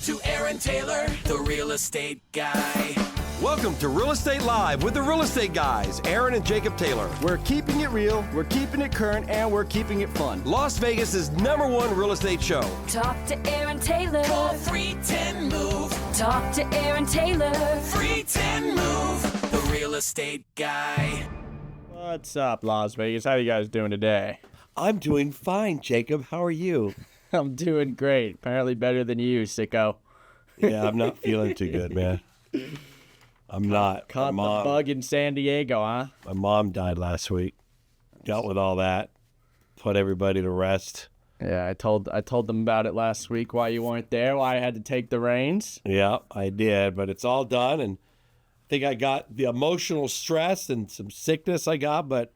to Aaron Taylor, the real estate guy. Welcome to Real Estate Live with the Real Estate Guys, Aaron and Jacob Taylor. We're keeping it real, we're keeping it current, and we're keeping it fun. Las Vegas' #1 real estate show. Talk to Aaron Taylor. Call 310-MOVE. Talk to Aaron Taylor. 310-MOVE, the real estate guy. What's up, Las Vegas? How you guys doing today? I'm doing fine, Jacob. How are you? I'm doing great. Apparently better than you, sicko. Yeah, I'm not feeling too good, man. I'm not. Caught the bug in San Diego, huh? My mom died last week. Dealt with all that. Put everybody to rest. Yeah, I told them about it last week, why you weren't there, why I had to take the reins. Yeah, I did, but it's all done, and I think I got the emotional stress and some sickness I got, but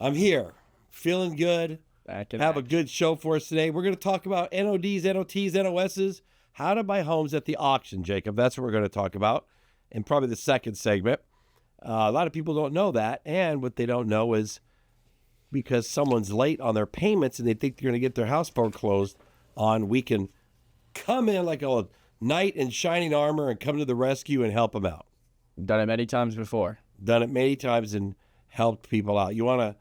I'm here, feeling good. Have a good show for us today. We're going to talk about NODs, NOTs, NOSs, how to buy homes at the auction, Jacob. That's what we're going to talk about in probably the second segment. A lot of people don't know that, and what they don't know is because someone's late on their payments and they think they're going to get their house foreclosed on, we can come in like a knight in shining armor and come to the rescue and help them out. Done it many times before. Done it many times and helped people out. You want to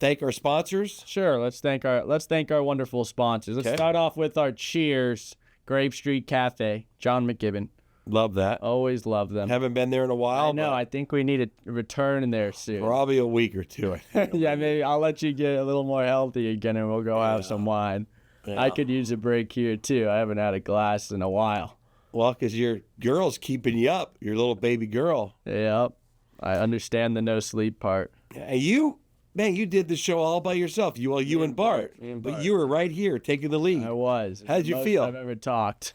thank our sponsors? Sure, let's thank our wonderful sponsors. Let's start off with our Cheers, Grave Street Cafe, John McGibbon. Love that. Always love them. Haven't been there in a while. I know. I think we need a return in there soon. Probably a week or two. Yeah, maybe I'll let you get a little more healthy again, and we'll go have some wine. Yeah. I could use a break here too. I haven't had a glass in a while. Well, because your girl's keeping you up. Your little baby girl. Yep. I understand the no sleep part. And you, man, you did the show all by yourself. You and Bart. But you were right here taking the lead. I was. How'd you feel? I've ever talked.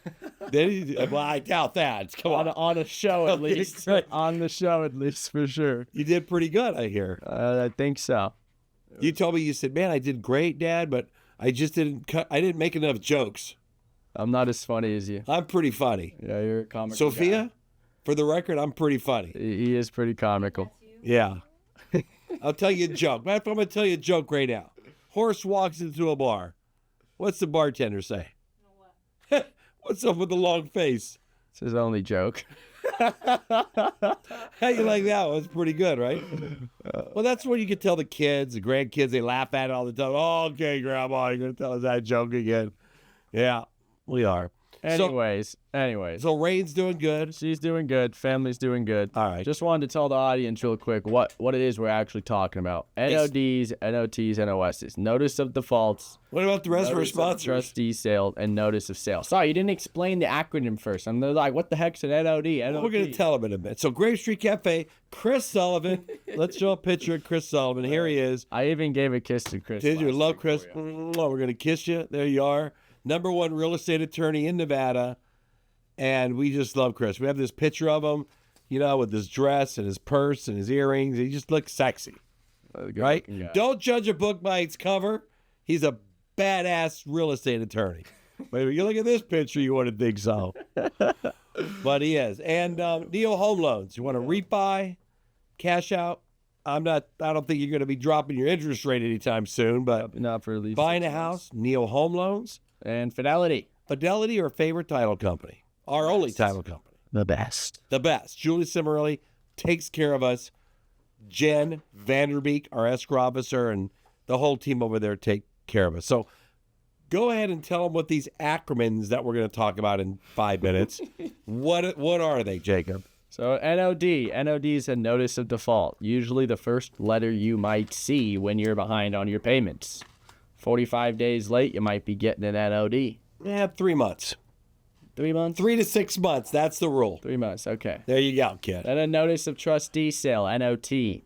Well, I doubt that. Come on. On a show at least. On the show at least, for sure. You did pretty good, I hear. I think so. You told me, you said, man, I did great, Dad, but I just didn't make enough jokes. I'm not as funny as you. I'm pretty funny. Yeah, you're a comical Sophia, guy. For the record, I'm pretty funny. He is pretty comical. Yeah. I'll tell you a joke. I'm going to tell you a joke right now. Horse walks into a bar. What's the bartender say? What's up with the long face? It's his only joke. How you like that one? It's pretty good, right? Well, that's what you can tell the kids, the grandkids. They laugh at it all the time. Oh, okay, Grandma, you're going to tell us that joke again. Yeah, we are. Anyways. So Rain's doing good. She's doing good. Family's doing good. All right. Just wanted to tell the audience real quick what it is we're actually talking about. NODs, NOTs, NOSs. Notice of defaults. What about the rest of our sponsors? Trustee sale and notice of sale. Sorry, you didn't explain the acronym first. I'm like, what the heck's an NOD? We're going to tell them in a bit. So Grave Street Cafe, Chris Sullivan. Let's show a picture of Chris Sullivan. Here he is. I even gave a kiss to Chris. Did you love Chris? We're going to kiss you. There you are. #1 real estate attorney in Nevada. And we just love Chris. We have this picture of him, with his dress and his purse and his earrings. He just looks sexy, right? Don't judge a book by its cover. He's a badass real estate attorney. But if you look at this picture, you wouldn't think so. But he is. And Neo Home Loans. You want to refi, cash out? I don't think you're going to be dropping your interest rate anytime soon, but not for at least buying a house, Neo Home Loans. And Fidelity. Fidelity, our favorite title company. Our only title company. The best. The best. Julie Cimarelli takes care of us. Jen Vanderbeek, our escrow officer, and the whole team over there take care of us. So go ahead and tell them what these acronyms that we're going to talk about in 5 minutes. What are they, Jacob? So NOD is a notice of default. Usually the first letter you might see when you're behind on your payments. 45 days late, you might be getting an NOD. Yeah, 3 months. 3 months? 3 to 6 months. That's the rule. 3 months, okay. There you go, kid. Then a notice of trustee sale, NOT.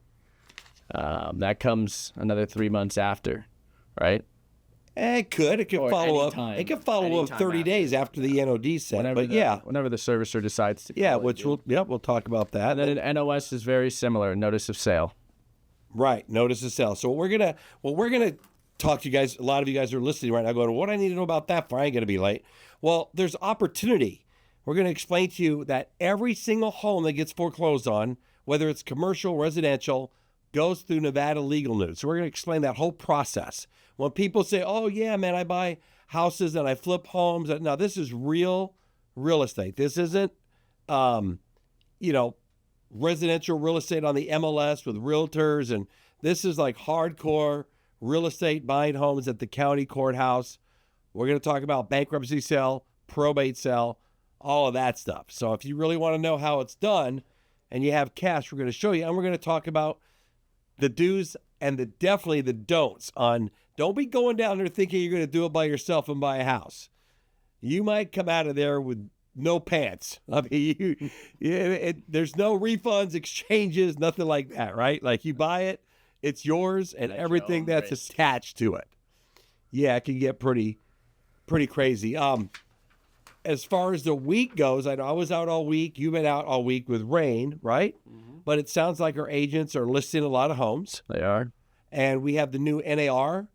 That comes another 3 months after, right? It could follow up. Anytime. It could follow up 30 days after the NOD set. Whenever the servicer decides to. Yeah, we'll talk about that. And then an NOS is very similar, notice of sale. Right, notice of sale. So we're gonna talk to you guys. A lot of you guys are listening right now, going, "What do I need to know about that for? I ain't gonna be late." Well, there's opportunity. We're going to explain to you that every single home that gets foreclosed on, whether it's commercial, residential, goes through Nevada Legal News. So we're going to explain that whole process. When people say, oh, yeah, man, I buy houses and I flip homes. Now, this is real real estate. This isn't, you know, residential real estate on the MLS with realtors. And this is like hardcore real estate, buying homes at the county courthouse. We're going to talk about bankruptcy sale, probate sale, all of that stuff. So if you really want to know how it's done and you have cash, we're going to show you. And we're going to talk about the do's and definitely the don'ts on, don't be going down there thinking you're going to do it by yourself and buy a house. You might come out of there with no pants. I mean, there's no refunds, exchanges, nothing like that, right? Like you buy it, it's yours, and everything that's attached to it. Yeah, it can get pretty crazy. As far as the week goes, I know I was out all week. You've been out all week with rain, right? Mm-hmm. But it sounds like our agents are listing a lot of homes. They are. And we have the new NAR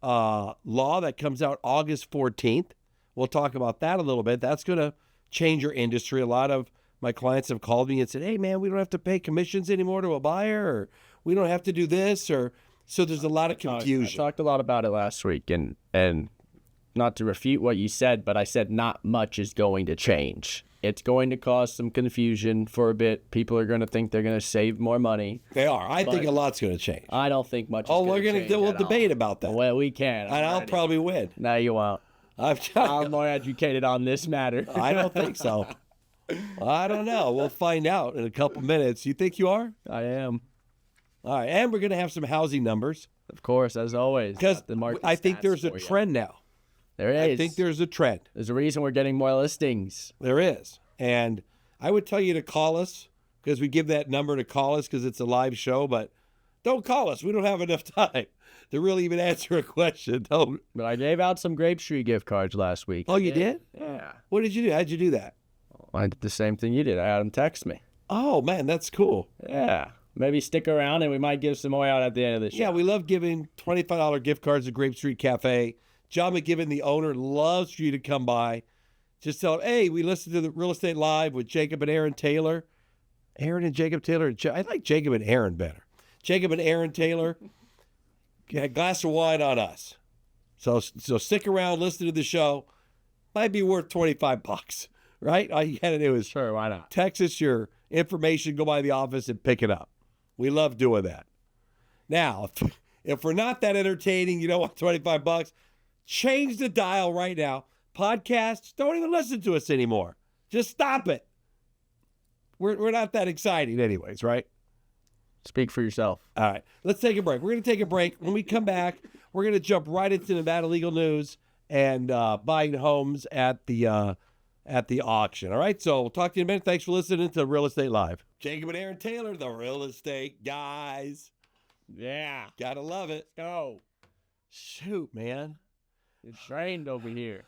law that comes out August 14th. We'll talk about that a little bit. That's going to change your industry. A lot of my clients have called me and said, hey, man, we don't have to pay commissions anymore to a buyer, or we don't have to do this, or so there's a lot of confusion. I talked a lot about it last week, and not to refute what you said, but I said not much is going to change. It's going to cause some confusion for a bit. People are going to think they're going to save more money. They are. I think a lot's going to change. I don't think much we'll change debate about that. Well, we can. And I'll probably win. No, you won't. I'm more educated on this matter. I don't think so. I don't know. We'll find out in a couple minutes. You think you are? I am. All right. And we're going to have some housing numbers. Of course, as always. Because I think there's a trend now. There is. I think there's a trend. There's a reason we're getting more listings. There is. And I would tell you to call us, because we give that number to call us because it's a live show, but don't call us. We don't have enough time to really even answer a question. Don't. But I gave out some Grape Street gift cards last week. Oh, you did? Yeah. What did you do? How'd you do that? I did the same thing you did. I had them text me. Oh, man, that's cool. Yeah. Maybe stick around and we might give some more out at the end of the show. Yeah, we love giving $25 gift cards to Grape Street Cafe. John McGibbon, the owner, loves for you to come by. Just tell him, hey, we listened to the Real Estate Live with Jacob and Aaron Taylor. Aaron and Jacob Taylor. I like Jacob and Aaron better. Jacob and Aaron Taylor. Get a glass of wine on us. So stick around, listen to the show. Might be worth $25, right? All you got to do is sure, why not? Text us your information, go by the office and pick it up. We love doing that. Now, if we're not that entertaining, you don't want $25, change the dial right now. Podcasts, don't even listen to us anymore. Just stop it. We're not that exciting anyways, right? Speak for yourself. All right, let's take a break. We're going to take a break. When we come back, we're going to jump right into Nevada legal news and buying homes at the auction. All right, so we'll talk to you in a minute. Thanks for listening to Real Estate Live. Jacob and Aaron Taylor, the real estate guys. Yeah. Gotta love it. Go. Shoot, man. It's trained over here.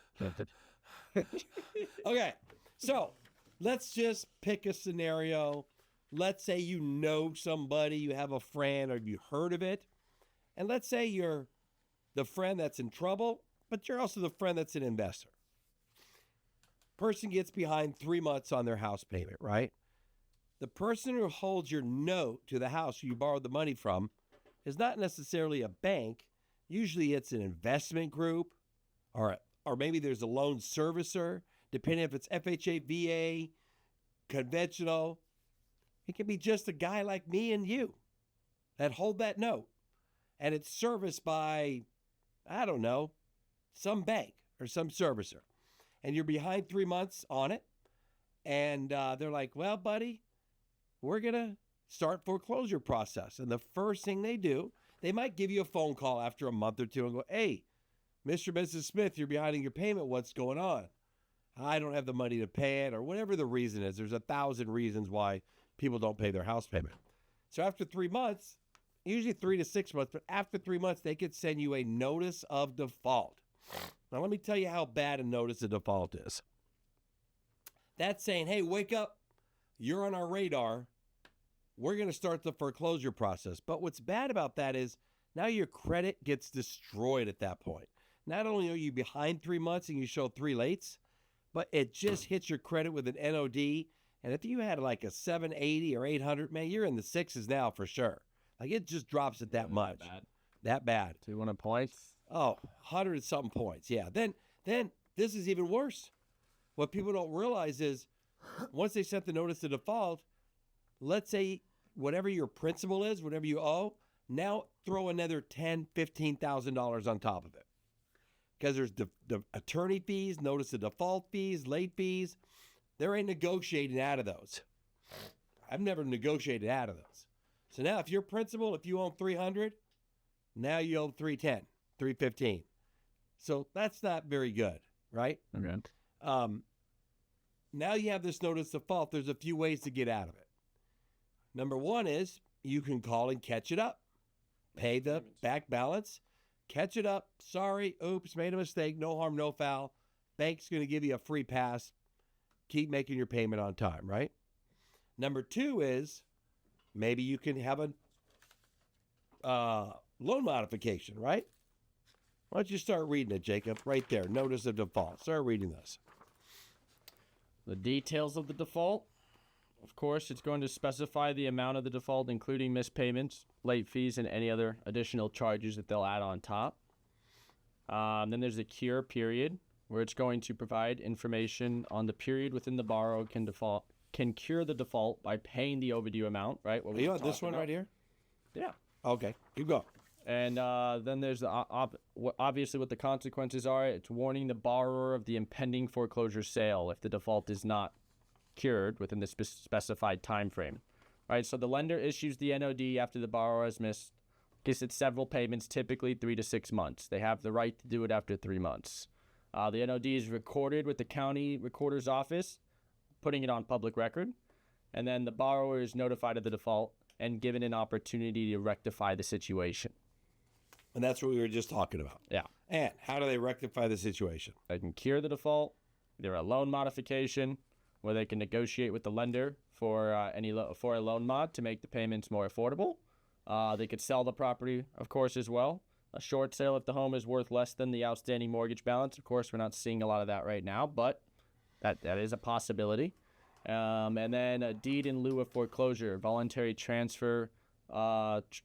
Okay, so let's just pick a scenario. Let's say you know somebody, you have a friend, or you heard of it. And let's say you're the friend that's in trouble, but you're also the friend that's an investor. Person gets behind 3 months on their house payment, right? The person who holds your note to the house you borrowed the money from is not necessarily a bank. Usually it's an investment group, or maybe there's a loan servicer, depending if it's FHA, VA, conventional. It can be just a guy like me and you that hold that note. And it's serviced by, I don't know, some bank or some servicer. And you're behind 3 months on it. And they're like, well, buddy, we're going to start foreclosure process. And the first thing they do, they might give you a phone call after a month or two and go, hey, Mr. and Mrs. Smith, you're behind in your payment. What's going on? I don't have the money to pay it, or whatever the reason is. There's 1,000 reasons why people don't pay their house payment. So after 3 months, usually 3 to 6 months, but after 3 months, they could send you a notice of default. Now, let me tell you how bad a notice of default is. That's saying, hey, wake up. You're on our radar. We're going to start the foreclosure process. But what's bad about that is now your credit gets destroyed at that point. Not only are you behind 3 months and you show 3 lates, but it just hits your credit with an NOD. And if you had like a 780 or 800, man, you're in the 6s now for sure. Like it just drops it that much. That bad. 200 points? Oh, 100 something points. Yeah. Then this is even worse. What people don't realize is once they sent the notice of default, let's say whatever your principal is, whatever you owe, now throw another $10,000, $15,000 on top of it. Because there's the attorney fees, notice of default fees, late fees. There ain't negotiating out of those. I've never negotiated out of those. So now if you're principal, if you own $300, now you owe $310, $315. So that's not very good, right? Okay. Now you have this notice of default. There's a few ways to get out of it. Number one is you can call and catch it up. Pay the back balance, catch it up. Sorry, oops, made a mistake. No harm, no foul. Bank's going to give you a free pass. Keep making your payment on time, right? Number two is maybe you can have a loan modification, right? Why don't you start reading it, Jacob? Right there, notice of default. Start reading this. The details of the default. Of course, it's going to specify the amount of the default, including missed payments, late fees, and any other additional charges that they'll add on top. Then there's the cure period, where it's going to provide information on the period within the borrower can cure the default by paying the overdue amount, right? Are you on this one right here? Yeah. Okay, keep going. And then there's the obviously what the consequences are. It's warning the borrower of the impending foreclosure sale if the default is not cured within the specified time frame. Right, so the lender issues the NOD after the borrower has missed, gets it several payments, typically 3 to 6 months. They have the right to do it after 3 months. The NOD is recorded with the county recorder's office, putting it on public record, and then the borrower is notified of the default and given an opportunity to rectify the situation. And that's what we were just talking about. Yeah. And how do they rectify the situation? They can cure the default, either a loan modification, where they can negotiate with the lender for for a loan mod to make the payments more affordable. They could sell the property, of course, as well. A short sale if the home is worth less than the outstanding mortgage balance. Of course, we're not seeing a lot of that right now, but that is a possibility. And then a deed in lieu of foreclosure, voluntary transfer.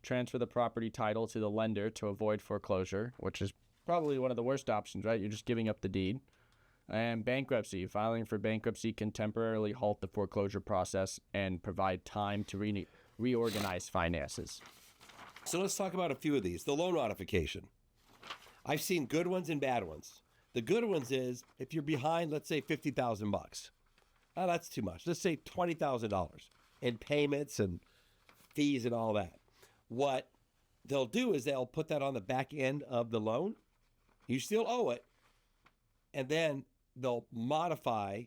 Transfer the property title to the lender to avoid foreclosure, which is probably one of the worst options, right? You're just giving up the deed. And bankruptcy. Filing for bankruptcy can temporarily halt the foreclosure process and provide time to reorganize finances. So let's talk about a few of these. The loan modification. I've seen good ones and bad ones. The good ones is if you're behind, let's say $50,000. Oh, that's too much. Let's say $20,000 in payments and fees and all that. What they'll do is they'll put that on the back end of the loan. You still owe it. And then they'll modify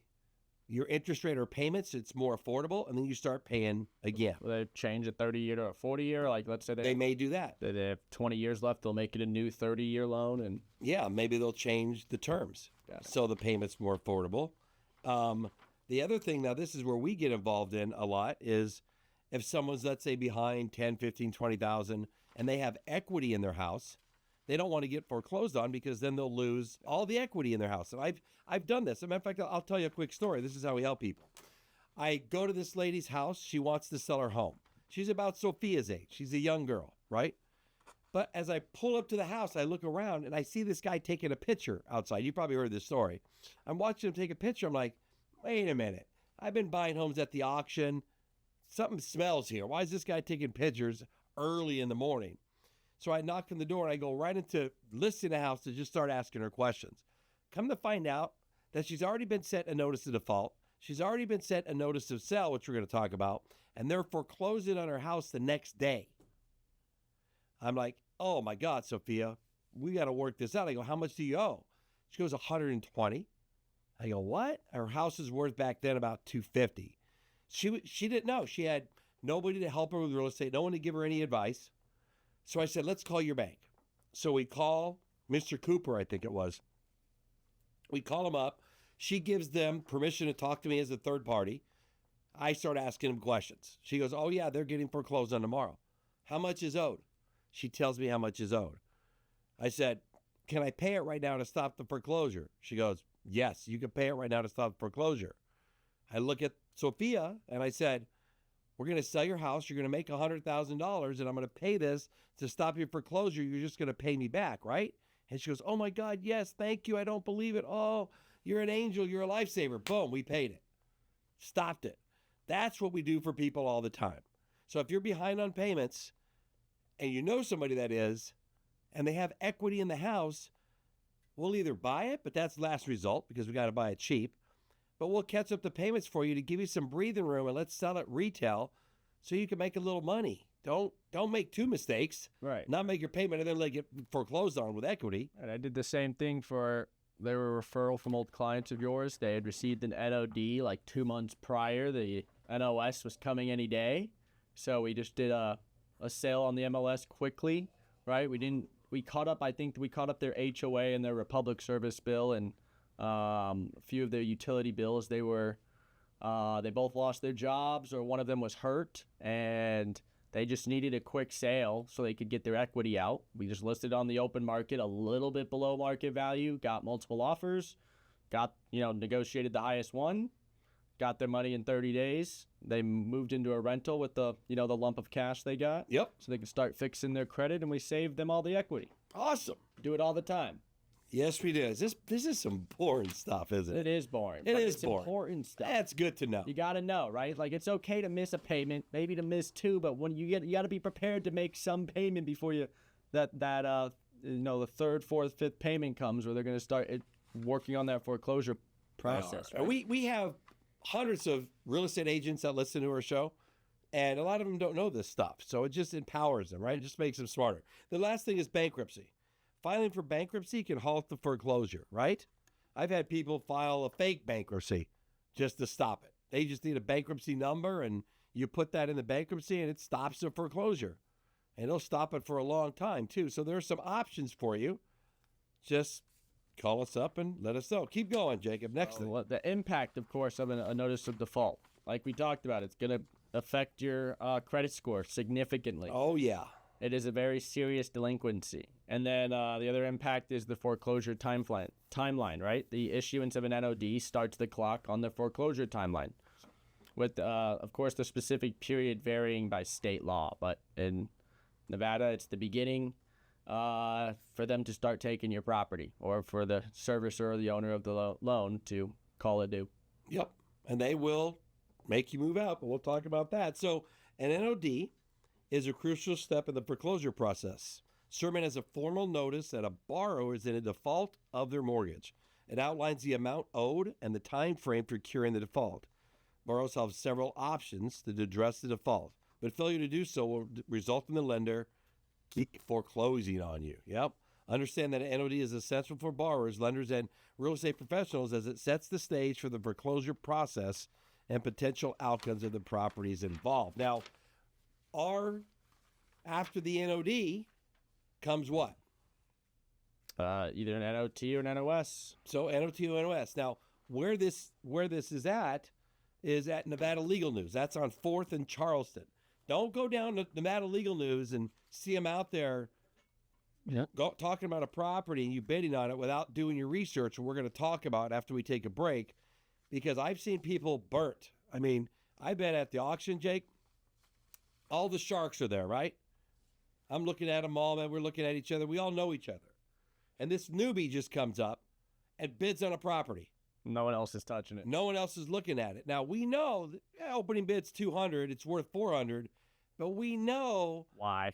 your interest rate or payments. It's more affordable. And then you start paying again. Will they change a 30-year to a 40-year? Like, let's say they may do that. They have 20 years left. They'll make it a new 30-year loan. And yeah, maybe they'll change the terms. So the payment's more affordable. The other thing, now this is where we get involved in a lot, is if someone's, let's say, behind 10, 15, 20,000 and they have equity in their house, they don't want to get foreclosed on because then they'll lose all the equity in their house. And I've done this. As a matter of fact, I'll tell you a quick story. This is how we help people. I go to this lady's house. She wants to sell her home. She's about Sophia's age. She's a young girl, right? But as I pull up to the house, I look around and I see this guy taking a picture outside. You probably heard this story. I'm watching him take a picture. I'm like, wait a minute. I've been buying homes at the auction. Something smells here. Why is this guy taking pictures early in the morning? So I knock on the door and I go right into listing the house to just start asking her questions. Come to find out that she's already been sent a notice of default. She's already been sent a notice of sale, which we're going to talk about, and they're foreclosing on her house the next day. I'm like, oh my God, Sophia, we got to work this out. I go, how much do you owe? She goes, 120. I go, what? Her house is worth back then about 250. She didn't know. She had nobody to help her with real estate, no one to give her any advice. So I said, let's call your bank. So we call Mr. Cooper, I think it was. We call him up. She gives them permission to talk to me as a third party. I start asking him questions. She goes, oh yeah, they're getting foreclosed on tomorrow. How much is owed? She tells me how much is owed. I said, can I pay it right now to stop the foreclosure? She goes, yes, you can pay it right now to stop the foreclosure. I look at Sophia and I said, we're going to sell your house. You're going to make $100,000 and I'm going to pay this to stop your foreclosure. You're just going to pay me back, right? And she goes, oh my God, yes, thank you. I don't believe it. Oh, You're an angel. You're a lifesaver. Boom, we paid it. Stopped it. That's what we do for people all the time. So if you're behind on payments and you know somebody that is, and they have equity in the house, we'll either buy it, but that's last result because we got to buy it cheap, but we'll catch up the payments for you to give you some breathing room, and let's sell it retail so you can make a little money. Don't make two mistakes. Right. Not make your payment and then get foreclosed on with equity. And I did the same thing for, they were a referral from old clients of yours. They had received an NOD like 2 months prior. The NOS was coming any day. So we just did a sale on the MLS quickly, right? We caught up their HOA and their Republic service bill and a few of their utility bills. They both lost their jobs, or one of them was hurt, and they just needed a quick sale so they could get their equity out. We just listed on the open market a little bit below market value, got multiple offers, negotiated the highest one, got their money in 30 days. They moved into a rental with the lump of cash they got. Yep. So they could start fixing their credit, and we saved them all the equity. Awesome. Do it all the time. Yes, we do. This is some boring stuff, isn't it? It is boring. It's it's boring. Important stuff. That's good to know. You got to know, right? Like, it's okay to miss a payment, maybe to miss two, but when you got to be prepared to make some payment before the third, fourth, fifth payment comes, where they're going to start working on that foreclosure process. Right? We have hundreds of real estate agents that listen to our show, and a lot of them don't know this stuff. So it just empowers them, right? It just makes them smarter. The last thing is bankruptcy. Filing for bankruptcy can halt the foreclosure, right? I've had people file a fake bankruptcy just to stop it. They just need a bankruptcy number, and you put that in the bankruptcy, and it stops the foreclosure. And it'll stop it for a long time, too. So there are some options for you. Just call us up and let us know. Keep going, Jacob. Next thing. Well, the impact, of course, of a notice of default. Like we talked about, it's going to affect your credit score significantly. Oh, yeah. It is a very serious delinquency. And then the other impact is the foreclosure timeline, right? The issuance of an NOD starts the clock on the foreclosure timeline, with, of course, the specific period varying by state law. But in Nevada, it's the beginning for them to start taking your property, or for the servicer or the owner of the loan to call it due. Yep. And they will make you move out, but we'll talk about that. So an NOD is a crucial step in the foreclosure process. Serving as a formal notice that a borrower is in a default of their mortgage. It outlines the amount owed and the time frame for curing the default. Borrowers have several options to address the default, but failure to do so will result in the lender foreclosing on you. Yep. Understand that an NOD is essential for borrowers, lenders, and real estate professionals, as it sets the stage for the foreclosure process and potential outcomes of the properties involved. Now, after the NOD comes what? Either an NOT or an NOS. So NOT or NOS. Now, where this is at Nevada Legal News. That's on 4th and Charleston. Don't go down to Nevada Legal News and see them out there talking about a property and you bidding on it without doing your research. And we're going to talk about after we take a break, because I've seen people burnt. I mean, I bet at the auction, Jake, all the sharks are there, right? I'm looking at them all, man. We're looking at each other. We all know each other. And this newbie just comes up and bids on a property. No one else is touching it. No one else is looking at it. Now, we know that opening bid's $200. It's worth $400. But we know why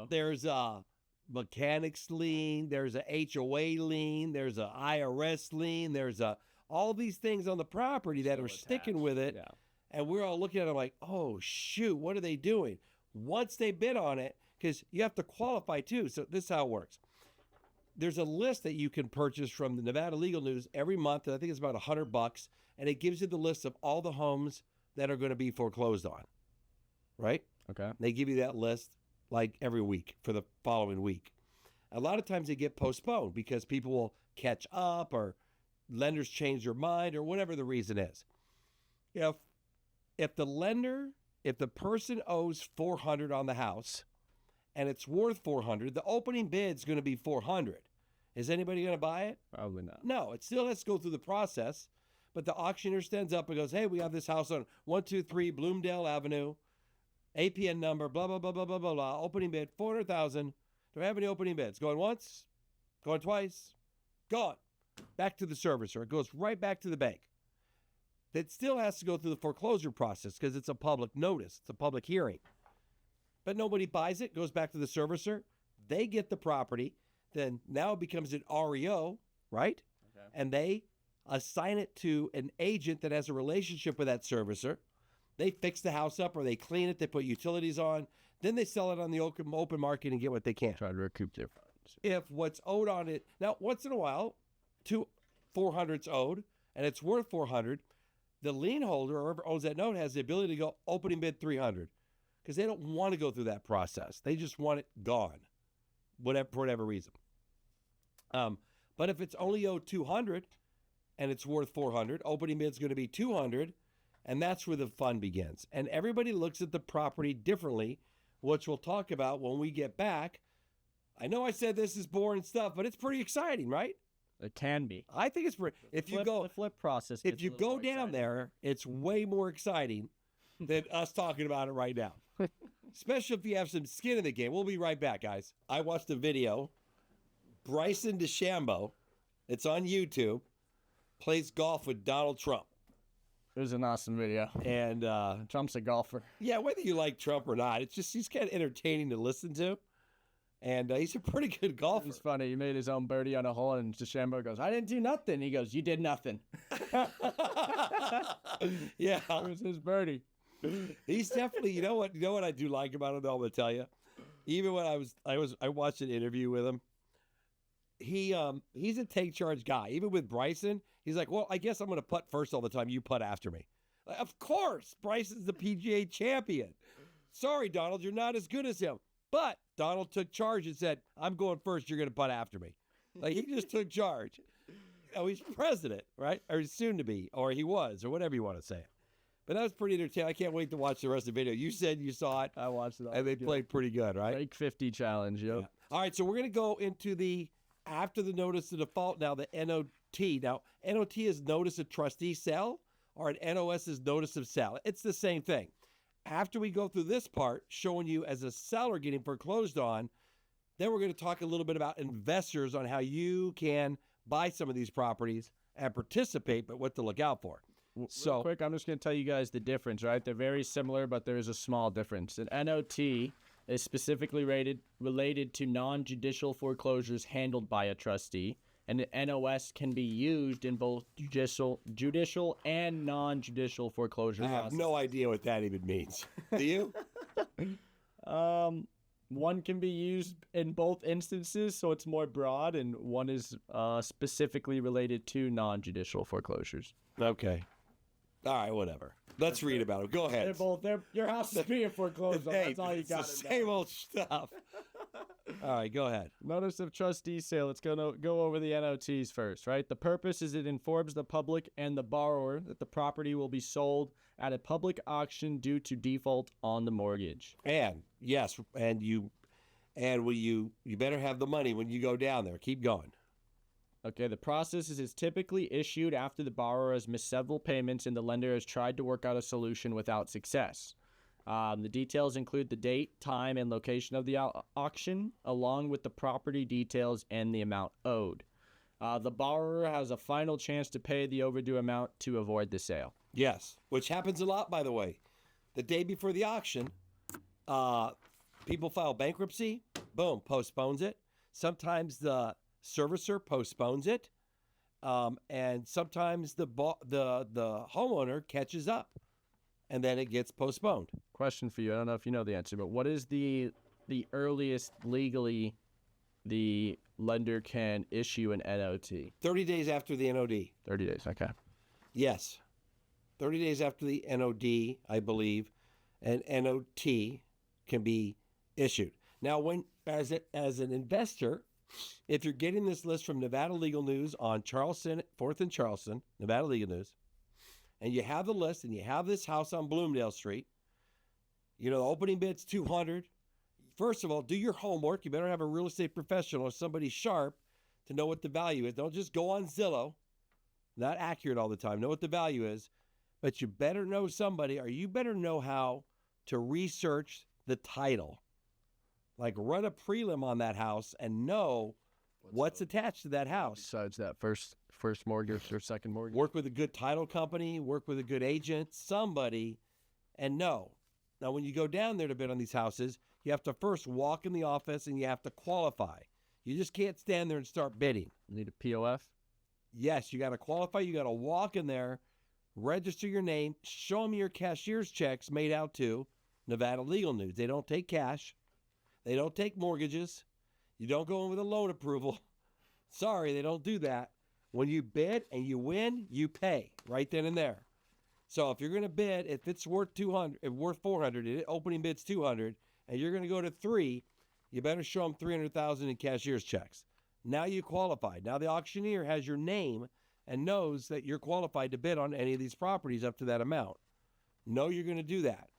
there's a mechanics lien, there's a HOA lien, there's a IRS lien, there's all these things on the property that are sticking with it. Yeah. And we're all looking at it like, oh, shoot, what are they doing? Once they bid on it, because you have to qualify too. So this is how it works. There's a list that you can purchase from the Nevada Legal News every month. And I think it's about $100. And it gives you the list of all the homes that are going to be foreclosed on. Right? Okay. They give you that list like every week for the following week. A lot of times they get postponed because people will catch up, or lenders change their mind, or whatever the reason is. If the person owes $400 on the house and it's worth $400, the opening bid's going to be $400. Is anybody going to buy it? Probably not. No, it still has to go through the process. But the auctioneer stands up and goes, hey, we have this house on 123 Bloomdale Avenue, APN number, blah, blah, blah, blah, blah, blah, blah. Opening bid, $400,000. Do I have any opening bids? Going once? Going twice? Gone. back to the servicer. It goes right back to the bank. That still has to go through the foreclosure process because it's a public notice. It's a public hearing. But nobody buys it, goes back to the servicer. They get the property. Then now it becomes an REO, right? Okay. And they assign it to an agent that has a relationship with that servicer. They fix the house up or they clean it. They put utilities on. Then they sell it on the open market and get what they can. Try to recoup their funds. If what's owed on it, now once in a while, 400's owed and it's worth 400, the lien holder or whoever owns that note has the ability to go opening bid 300 because they don't want to go through that process. They just want it gone, for whatever reason. But if it's only owed 200 and it's worth 400, opening bid's going to be 200, and that's where the fun begins. And everybody looks at the property differently, which we'll talk about when we get back. I know I said this is boring stuff, but it's pretty exciting, right? It can be. I think it's pretty. The flip process. If you go down there, it's way more exciting than us talking about it right now. Especially if you have some skin in the game. We'll be right back, guys. I watched a video. Bryson DeChambeau, it's on YouTube, plays golf with Donald Trump. It was an awesome video. And Trump's a golfer. Yeah, whether you like Trump or not, he's kind of entertaining to listen to. And he's a pretty good golfer. It's funny. He made his own birdie on a hole, and DeChambeau goes, I didn't do nothing. He goes, you did nothing. Yeah. It was his birdie. He's definitely, you know what I do like about him, though, I'm going to tell you? Even when I watched an interview with him, he's a take charge guy. Even with Bryson, he's like, well, I guess I'm going to putt first all the time. You putt after me. Like, of course, Bryson's the PGA champion. Sorry, Donald, you're not as good as him. But Donald took charge and said, I'm going first. You're going to putt after me. Like, he just took charge. Oh, he's president, right? Or he's soon to be, or he was, or whatever you want to say. But that was pretty entertaining. I can't wait to watch the rest of the video. You said you saw it. I watched it. And they played pretty good, right? Break 50 challenge, yo. Yeah. All right, so we're going to go into the after the notice of default now, the NOT. Now, NOT is notice of trustee sale, or an NOS is notice of sale. It's the same thing. After we go through this part, showing you as a seller getting foreclosed on, then we're going to talk a little bit about investors on how you can buy some of these properties and participate, but what to look out for. So, real quick, I'm just going to tell you guys the difference, right? They're very similar, but there is a small difference. An NOT is specifically related to non-judicial foreclosures handled by a trustee, and an NOS can be used in both judicial and non-judicial foreclosure I have no idea what that even means. Do you? One can be used in both instances, so it's more broad, and one is specifically related to non-judicial foreclosures. Okay. All right, whatever. Let's read about it. Go ahead. Your house is being foreclosed on. Hey, That's all you got. it's the same old stuff. All right, go ahead. Notice of trustee sale. Let's go over the NOTs first, right? The purpose is it informs the public and the borrower that the property will be sold at a public auction due to default on the mortgage. And yes, and you better have the money when you go down there. Keep going. Okay, the process is typically issued after the borrower has missed several payments and the lender has tried to work out a solution without success. The details include the date, time, and location of the auction, along with the property details and the amount owed. The borrower has a final chance to pay the overdue amount to avoid the sale. Yes, which happens a lot, by the way. The day before the auction, people file bankruptcy, boom, postpones it. Sometimes the servicer postpones it, and sometimes the homeowner catches up, and then it gets postponed. Question for you. I don't know if you know the answer, but what is the earliest legally the lender can issue an NOT? 30 days after the NOD. 30 days, okay. Yes. 30 days after the NOD, I believe, an NOT can be issued. Now, as an investor, if you're getting this list from Nevada Legal News on 4th and Charleston, Nevada Legal News, and you have the list and you have this house on Bloomdale Street, the opening bid's 200. First of all, do your homework. You better have a real estate professional or somebody sharp to know what the value is. Don't just go on Zillow. Not accurate all the time. Know what the value is. But you better know somebody, or you better know how to research the title. Like, run a prelim on that house and know What's attached to that house? Besides that first mortgage or second mortgage? Work with a good title company, work with a good agent, somebody, and know. Now, when you go down there to bid on these houses, you have to first walk in the office and you have to qualify. You just can't stand there and start bidding. Need a POF? Yes, you got to qualify. You got to walk in there, register your name, show them your cashier's checks made out to Nevada Legal News. They don't take cash. They don't take mortgages. You don't go in with a loan approval. Sorry, they don't do that. When you bid and you win, you pay right then and there. So if you're going to bid, if it's worth 200, if worth 400, and opening bid's 200, and you're going to go to 3, you better show them 300,000 in cashier's checks. Now you qualify. Now the auctioneer has your name and knows that you're qualified to bid on any of these properties up to that amount. Know you're going to do that.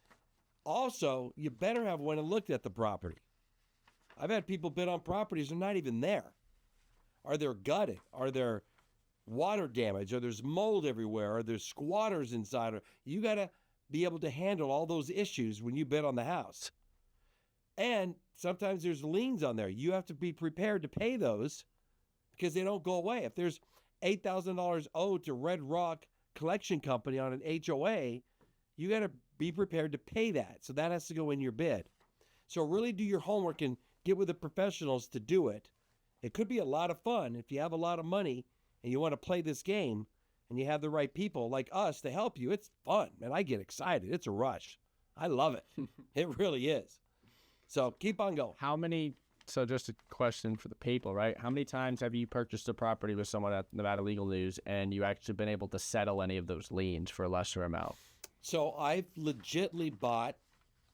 Also, you better have went and looked at the property. I've had people bid on properties that are not even there. Are they gutted? Are there water damage? Are there's mold everywhere? Are there squatters inside? You got to be able to handle all those issues when you bid on the house. And sometimes there's liens on there. You have to be prepared to pay those because they don't go away. If there's $8,000 owed to Red Rock Collection Company on an HOA, you got to be prepared to pay that. So that has to go in your bid. So really do your homework and get with the professionals to do it. It could be a lot of fun if you have a lot of money and you want to play this game and you have the right people like us to help you. It's fun, man. I get excited. It's a rush. I love it. It really is. So keep on going. So just a question for the people, right? How many times have you purchased a property with someone at Nevada Legal News and you actually been able to settle any of those liens for a lesser amount? So I've legitly bought,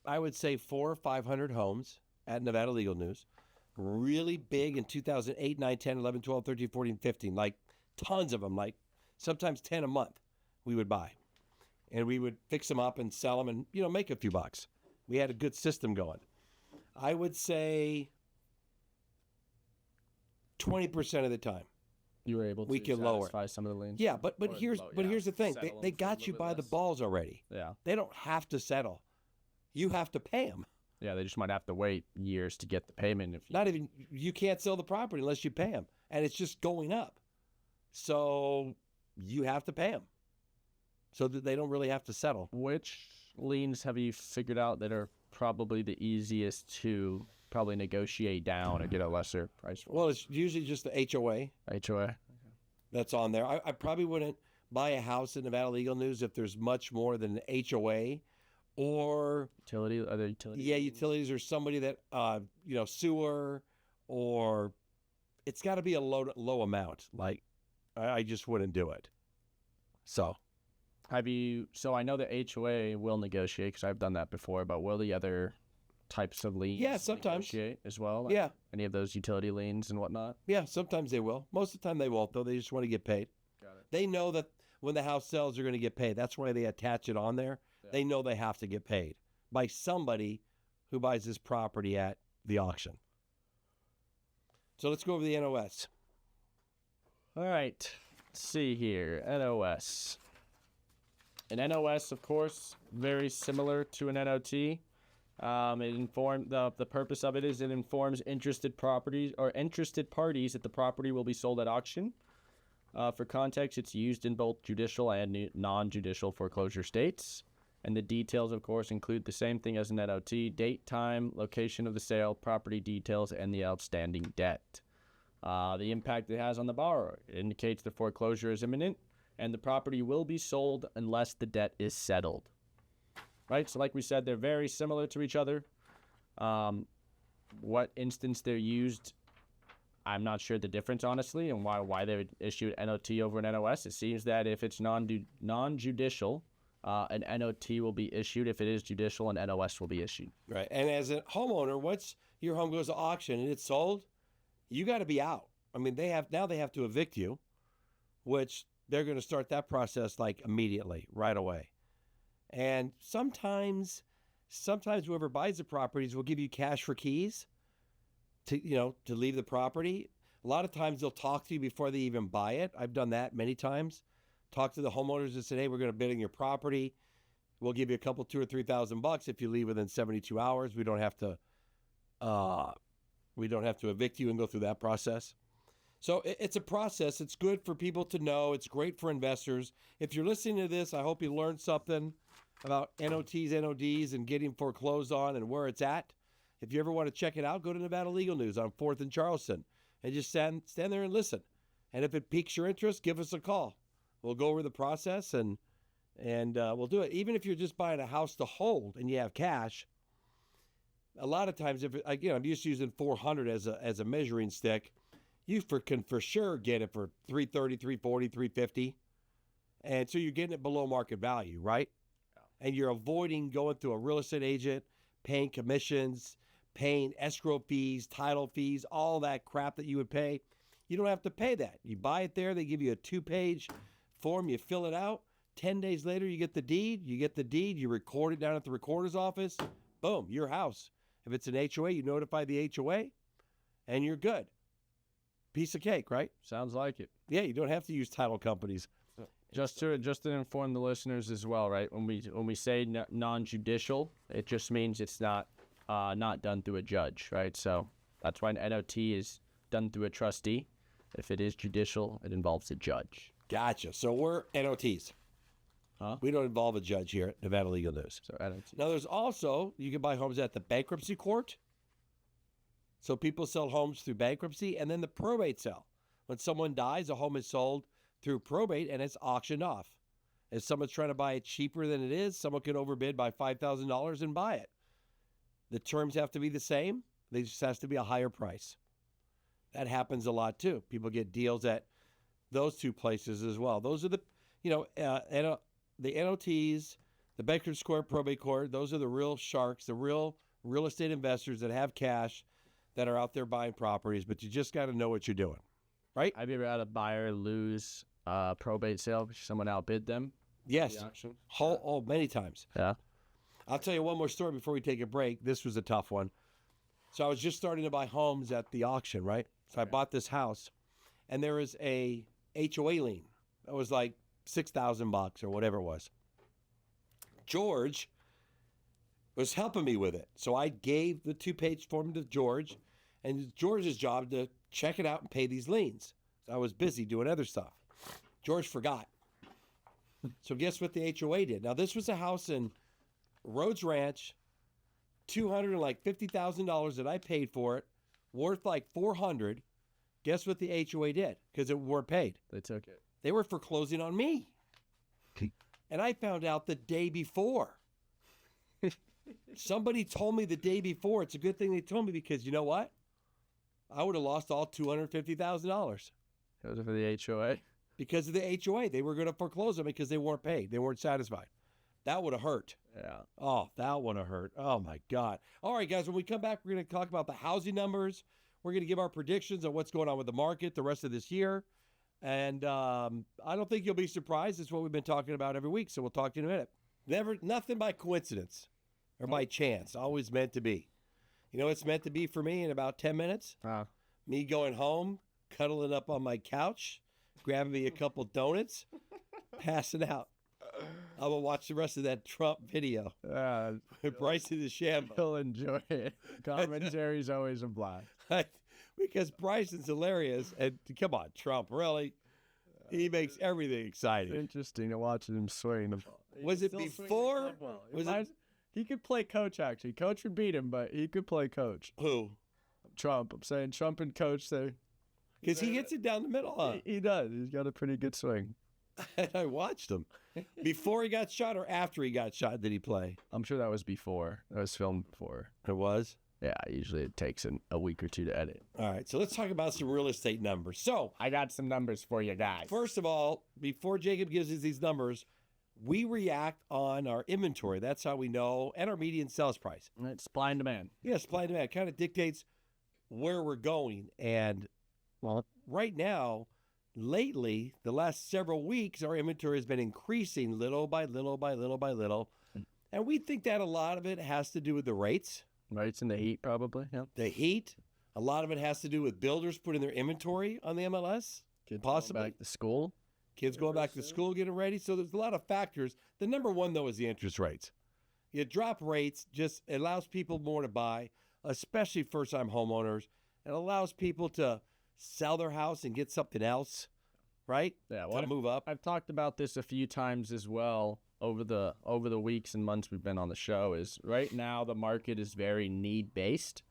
I would say 400 or 500 homes at Nevada Legal News. Really big in 2008, 9, 10, 11, 12, 13, 14, 15. Like tons of them, like sometimes 10 a month we would buy. And we would fix them up and sell them and, make a few bucks. We had a good system going. I would say 20% of the time. You were able to we can satisfy some of the liens? Yeah, but here's the thing. They got you by the balls already. Yeah. They don't have to settle. You have to pay them. Yeah, they just might have to wait years to get the payment. You can't sell the property unless you pay them. And it's just going up. So you have to pay them. So that they don't really have to settle. Which liens have you figured out that are probably the easiest to probably negotiate down or get a lesser price for? Well, it's usually just the HOA. HOA? That's on there. I probably wouldn't buy a house in Nevada Legal News if there's much more than an HOA or other utilities. Yeah, utilities or somebody that sewer, or it's got to be a low amount. Like I just wouldn't do it. So So I know the HOA will negotiate because I've done that before, but will the other types of liens sometimes negotiate as well? Yeah. Any of those utility liens and whatnot? Yeah, sometimes they will. Most of the time they won't, though. They just want to get paid. Got it. They know that when the house sells, they're going to get paid. That's why they attach it on there. Yeah. They know they have to get paid by somebody who buys this property at the auction. So let's go over the NOS. All right. Let's see here. NOS. An NOS, of course, very similar to an NOT. The purpose of it is it informs interested parties that the property will be sold at auction. For context, it's used in both judicial and non-judicial foreclosure states. And the details, of course, include the same thing as an NOT: date, time, location of the sale, property details, and the outstanding debt. The impact it has on the borrower. It indicates the foreclosure is imminent, and the property will be sold unless the debt is settled. Right? So like we said, they're very similar to each other. What instance they're used, I'm not sure the difference, honestly, and why they would issue an NOT over an NOS. It seems that if it's non-judicial, an NOT will be issued. If it is judicial, an NOS will be issued. Right. And as a homeowner, once your home goes to auction and it's sold, you got to be out. I mean, they have to evict you, which they're going to start that process like immediately, right away. And sometimes whoever buys the properties will give you cash for keys to leave the property. A lot of times they'll talk to you before they even buy it. I've done that many times. Talk to the homeowners and say, hey, we're going to bid on your property. We'll give you a couple, $2,000 or $3,000 if you leave within 72 hours. We don't have to evict you and go through that process. So it's a process. It's good for people to know. It's great for investors. If you're listening to this, I hope you learned something about NOTs, NODs, and getting foreclosed on and where it's at. If you ever want to check it out, go to Nevada Legal News on 4th and Charleston and just stand there and listen. And if it piques your interest, give us a call. We'll go over the process and we'll do it. Even if you're just buying a house to hold and you have cash, a lot of times, I'm just using 400 as a measuring stick. You can for sure get it for 330, 340, 350. And so you're getting it below market value, right? Yeah. And you're avoiding going through a real estate agent, paying commissions, paying escrow fees, title fees, all that crap that you would pay. You don't have to pay that. You buy it there. They give you a 2-page form. You fill it out. 10 days later, you get the deed. You record it down at the recorder's office. Boom, your house. If it's an HOA, you notify the HOA, and you're good. Piece of cake, right? Sounds like it. Yeah, you don't have to use title companies. Just to inform the listeners as well, right? When we say non-judicial, it just means it's not done through a judge, right? So that's why an NOT is done through a trustee. If it is judicial, it involves a judge. Gotcha. So we're NOTs. Huh? We don't involve a judge here at Nevada Legal News. So NOT. Now, there's also, you can buy homes at the bankruptcy court. So people sell homes through bankruptcy, and then the probate sale. When someone dies, a home is sold through probate, and it's auctioned off. If someone's trying to buy it cheaper than it is, someone can overbid by $5,000 and buy it. The terms have to be the same. They just has to be a higher price. That happens a lot, too. People get deals at those two places as well. Those are the NOTs, the bankruptcy court, probate court. Those are the real sharks, the real estate investors that have cash that are out there buying properties, but you just got to know what you're doing, right? Have you ever had a buyer lose a probate sale because someone outbid them? Yes. Many times. Yeah. I'll tell you one more story before we take a break. This was a tough one. So I was just starting to buy homes at the auction, right? So I bought this house, and there was a HOA lien. It was like $6,000 or whatever it was. George was helping me with it. So I gave the 2-page form to George, and it's George's job to check it out and pay these liens. So I was busy doing other stuff. George forgot. So guess what the HOA did? Now, this was a house in Rhodes Ranch, $250,000 that I paid for it, worth like $400. Guess what the HOA did? Because it weren't paid. They took it. They were foreclosing on me. And I found out the day before. Somebody told me the day before. It's a good thing they told me, because you know what? I would have lost all $250,000. Those are for the HOA? Because of the HOA. They were going to foreclose on me because they weren't paid. They weren't satisfied. That would have hurt. Yeah. Oh, that would have hurt. Oh, my God. All right, guys, when we come back, we're going to talk about the housing numbers. We're going to give our predictions on what's going on with the market the rest of this year. And I don't think you'll be surprised. It's what we've been talking about every week, so we'll talk to you in a minute. Nothing by coincidence or by chance. Always meant to be. You know what's meant to be for me in about 10 minutes? Me going home, cuddling up on my couch, grabbing me a couple donuts, passing out. I'm going to watch the rest of that Trump video. Bryson DeChambeau. He'll enjoy it. Commentary's always a blast. Because Bryson's hilarious. And come on, Trump, really? He makes everything exciting. Interesting to watch him swing the ball. Was it before? He could play coach, actually. Coach would beat him, but he could play coach. Who? Trump. I'm saying Trump and coach. Because he hits it down the middle, huh? He does. He's got a pretty good swing. And I watched him. Before he got shot or after he got shot did he play? I'm sure that was before. That was filmed before. It was? Yeah, usually it takes a week or two to edit. All right, so let's talk about some real estate numbers. So I got some numbers for you guys. First of all, before Jacob gives us these numbers, we react on our inventory. That's how we know, and our median sales price. It's supply and demand. Yeah, supply and demand. It kind of dictates where we're going. And well, right now, lately, the last several weeks, our inventory has been increasing little by little by little by little. And we think that a lot of it has to do with the rates. Rates and the heat, probably. Yeah. The heat. A lot of it has to do with builders putting their inventory on the MLS. Kids possibly. Going back to school. Kids going back to school, getting ready. So there's a lot of factors. The number one, though, is the interest rates. You drop rates, just allows people more to buy, especially first-time homeowners. It allows people to sell their house and get something else, right? Yeah, to move up. I've talked about this a few times as well over the weeks and months we've been on the show. Is right now the market is very need based.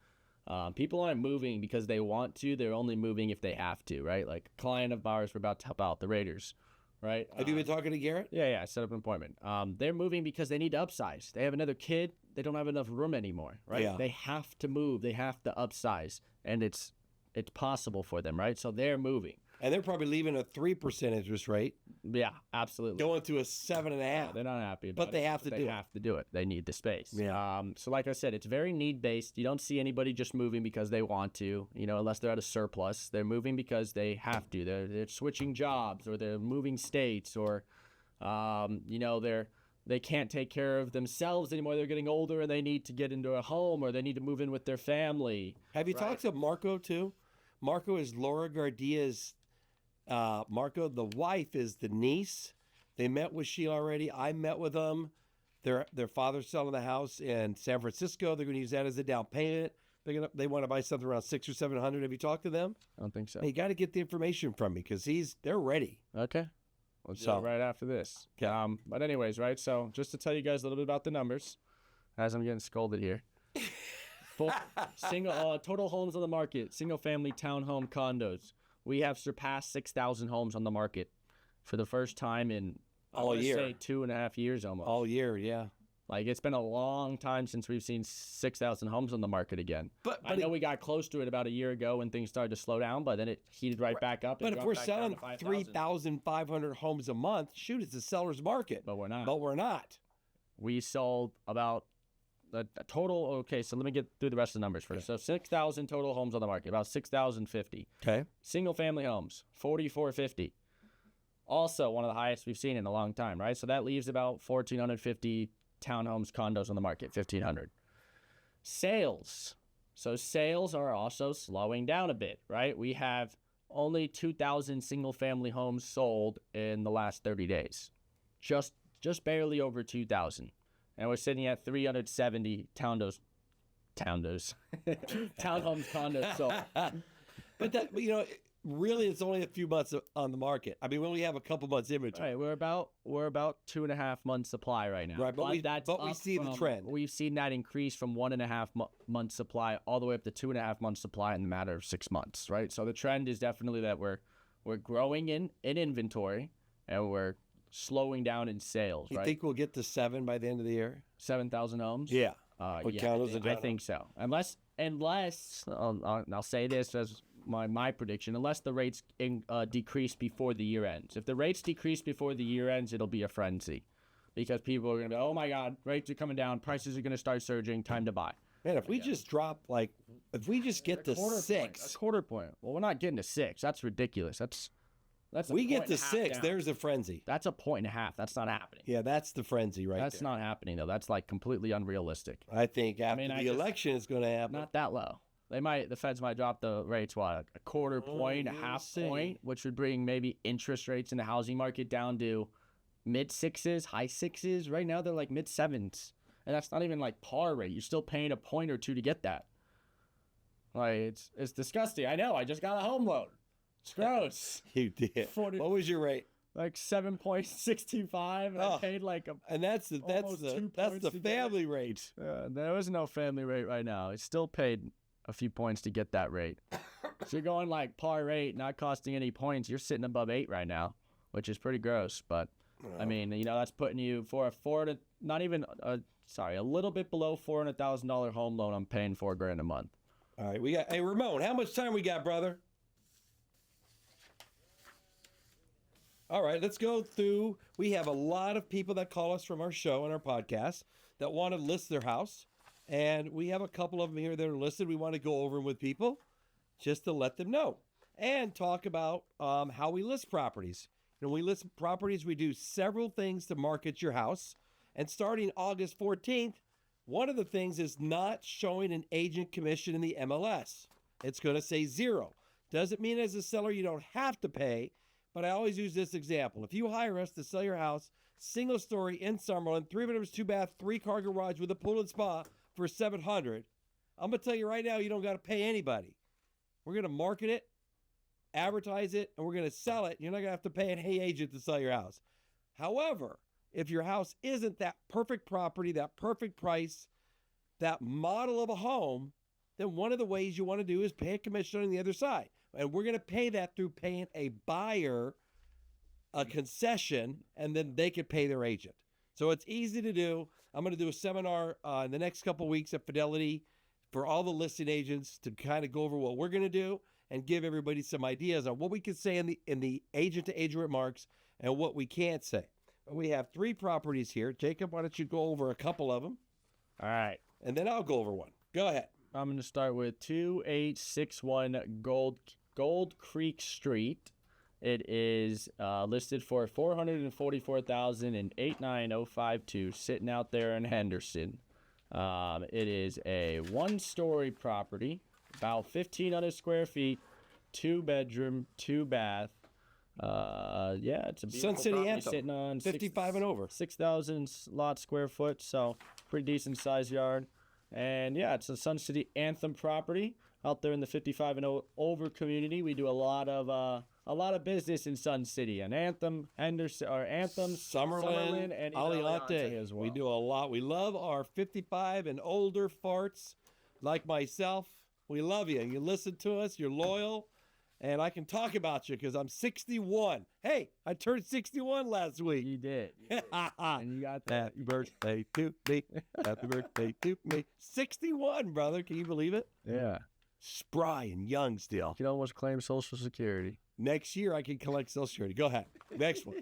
People aren't moving because they want to. They're only moving if they have to, right? Like a client of ours, we're about to help out the Raiders, right? Have you been talking to Garrett? Yeah, I set up an appointment. They're moving because they need to upsize. They have another kid. They don't have enough room anymore, right? Yeah. They have to move. They have to upsize, and it's possible for them, right? So they're moving. And they're probably leaving a 3% interest rate, Yeah, absolutely. going to a 7.5%. They're not happy about But they it, have to but do they it. have to do it. They need the space. Yeah. So like I said, it's very need-based. You don't see anybody just moving because they want to, unless they're at a surplus. They're moving because they have to. They're switching jobs, or they're moving states, or, they can't take care of themselves anymore. They're getting older and they need to get into a home, or they need to move in with their family. Have you talked to Marco, too? Marco is Laura Gardia's. Marco, the wife, is the niece. They met with Sheila already. I met with them. Their father's selling the house in San Francisco. They're going to use that as a down payment. They want to buy something around $600 or $700. Have you talked to them? I don't think so. Hey, you got to get the information from me because they're ready. Okay. Let's So- do it right after this. But anyways, right? So just to tell you guys a little bit about the numbers, as I'm getting scolded here. Total homes on the market, single-family townhome condos. We have surpassed 6,000 homes on the market for the first time in All year. Say 2.5 years almost. All year, yeah. Like it's been a long time since we've seen 6,000 homes on the market again. But I know we got close to it about a year ago when things started to slow down, but then it heated right back up. But and if dropped we're back down selling to 5,000. 3,500 homes a month, shoot, it's a seller's market. But we're not. But we're not. We sold about a total. Okay, so let me get through the rest of the numbers first. So 6,000 total homes on the market, about 6,050. Okay. Single family homes, 4,450. Also one of the highest we've seen in a long time, right? So that leaves about 1,450 townhomes, condos on the market, 1,500. Sales. So sales are also slowing down a bit, right? We have only 2,000 single family homes sold in the last 30 days. Just barely over 2,000. And we're sitting at 370 townhomes, condos sold. But that, really, it's only a few months on the market. I mean, we only have a couple months inventory. Right, we're about 2.5 months supply right now. Right, but we see the trend. We've seen that increase from 1.5 months supply all the way up to 2.5 months supply in the matter of 6 months. Right, so the trend is definitely that we're growing in inventory and we're slowing down in sales. You right, think we'll get to 7 by the end of the year? 7,000 homes. Yeah. Yeah, condos and I think so. Unless I'll say this as my prediction, unless the rates decrease before the year ends. If the rates decrease before the year ends, it'll be a frenzy because people are going to be, oh my God, rates are coming down, prices are going to start surging, time to buy. Man, if we just drop, if we just get to 6. A quarter point. Well, we're not getting to 6. That's ridiculous. That's We get to 6, there's a frenzy. That's 1.5 points. That's not happening. Yeah, that's the frenzy right That's there. not happening, though. That's like completely unrealistic. I think after the election is going to happen. Not that low. The Feds might drop the rates, a quarter point, a half point, which would bring maybe interest rates in the housing market down to mid-6s, high 6s. Right now, they're like mid-7s. And that's not even like par rate. You're still paying a point or two to get that. Like, it's disgusting. I know. I just got a home loan. It's gross. You did. 40 What was your rate? Like 7.65, and I paid like And that's the almost 2 points to get family rate. there was no family rate right now. It still paid a few points to get that rate. So you're going like par rate, not costing any points. You're sitting above 8 right now, which is pretty gross. But I mean, that's putting you for a little bit below $400,000 home loan. I'm paying $4,000 a month. All right, hey Ramon, how much time we got, brother? All right, let's go through. We have a lot of people that call us from our show and our podcast that want to list their house. And we have a couple of them here that are listed. We want to go over them with people just to let them know and talk about how we list properties. When we list properties, we do several things to market your house. And starting August 14th, one of the things is not showing an agent commission in the MLS. It's going to say 0. Doesn't mean as a seller you don't have to pay, but I always use this example. If you hire us to sell your house, single story in Summerlin, 3 bedrooms, 2 bath, 3-car garage with a pool and spa for $700, I'm going to tell you right now, you don't got to pay anybody. We're going to market it. advertise it, and we're going to sell it. You're not going to have to pay an agent to sell your house. However, if your house isn't that perfect property, that perfect price, that model of a home, then one of the ways you want to do is pay a commission on the other side. And we're going to pay that through paying a buyer a concession, and then they could pay their agent. So it's easy to do. I'm going to do a seminar in the next couple of weeks at Fidelity for all the listing agents to kind of go over what we're going to do and give everybody some ideas on what we can say in the agent-to-agent remarks and what we can't say. We have 3 properties here. Jacob, why don't you go over a couple of them? All right. And then I'll go over one. Go ahead. I'm going to start with 2861 Gold Creek Street. It is listed for $444,000 and 89052, sitting out there in Henderson. It is a 1-story property, about 1,500 square feet, 2-bedroom, 2-bath. It's a beautiful Sun City property, Anthem, sitting on 55 and over, 6,000 lot square foot, so pretty decent size yard. And yeah, it's a Sun City Anthem property out there in the 55 and over community. We do a lot of business in Sun City, and Anthem, Henderson, or Anthem, Summerlin, and Aliante as well. We do a lot. We love our 55 and older farts like myself. We love you. You listen to us. You're loyal. And I can talk about you because I'm 61. Hey, I turned 61 last week. You did. And you got that. Happy birthday to me. Happy birthday to me. 61, brother. Can you believe it? Yeah. Spry and young still. You can almost claim Social Security. Next year, I can collect Social Security. Go ahead. Next one.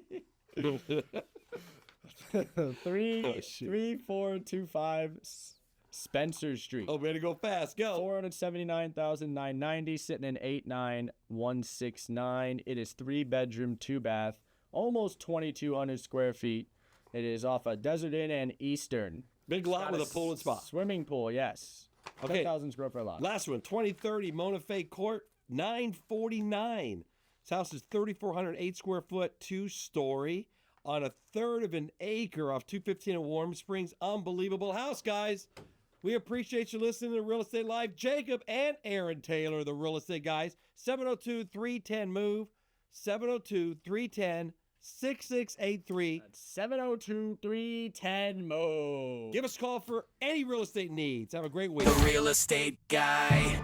3425 Spencer Street. Oh, ready to go fast. Go. 479,990, sitting in 89169. It is 3-bedroom, 2-bath, almost 2,200 square feet. It is off of Desert Inn and Eastern. Big lot with a pool and spa. Swimming pool, yes. Okay. 10,000 square foot lot. Last one, 2030 Mona Fe Court, 949. This house is 3,408 square foot, 2-story, on a third of an acre off 215 in Warm Springs. Unbelievable house, guys. We appreciate you listening to Real Estate Live. Jacob and Aaron Taylor, the real estate guys. 702-310-MOVE, 702-310-6683. 702-310-MOVE. Give us a call for any real estate needs. Have a great week. The Real Estate Guy.